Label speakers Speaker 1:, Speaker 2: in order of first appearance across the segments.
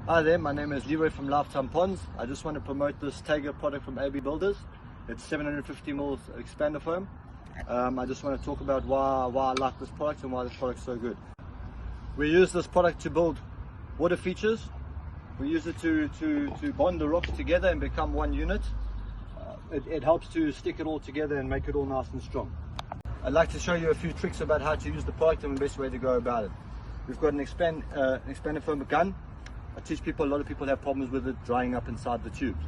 Speaker 1: Hi there, my name is Leroy from Lifetime Ponds. I just want to promote this Taiga product from AB Builders. It's 750ml expander foam. I just want to talk about why I like this product and why this product's so good. We use this product to build water features. We use it to bond the rocks together and become one unit. It helps to stick it all together and make it all nice and strong. I'd like to show you a few tricks about how to use the product and the best way to go about it. We've got an expander foam gun. I teach people, a lot of people have problems with it drying up inside the tubes.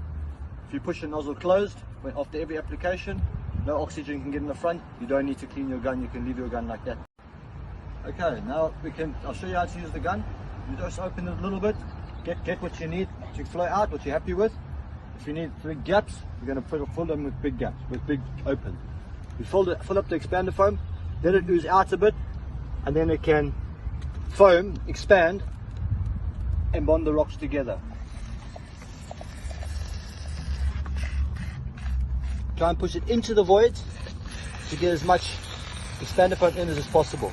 Speaker 1: If you push the nozzle closed, after every application, no oxygen can get in the front. You don't need to clean your gun, you can leave your gun like that. Okay, now I'll show you how to use the gun. You just open it a little bit, get what you need to flow out, what you're happy with. If you need big gaps, you're going to fill them with big gaps, with big open. You fill up the expander foam, let it ooze out a bit, and then it can foam, expand, and bond the rocks together. Try and push it into the voids to get as much expander foam in as possible.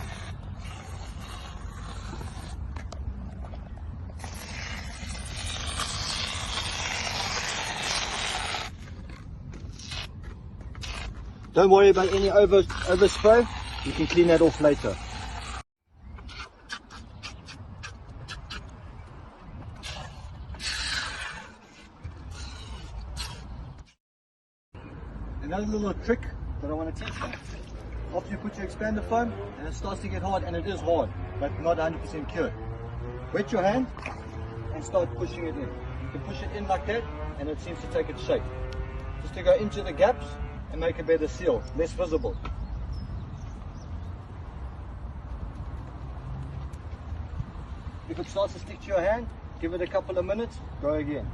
Speaker 1: Don't worry about any overspray, you can clean that off later. Another little trick that I want to teach you, after you put your expander foam and it starts to get hard, and it is hard, but not 100% cured, wet your hand and start pushing it in. You can push it in like that and it seems to take its shape. Just to go into the gaps and make a better seal, less visible. If it starts to stick to your hand, give it a couple of minutes, go again.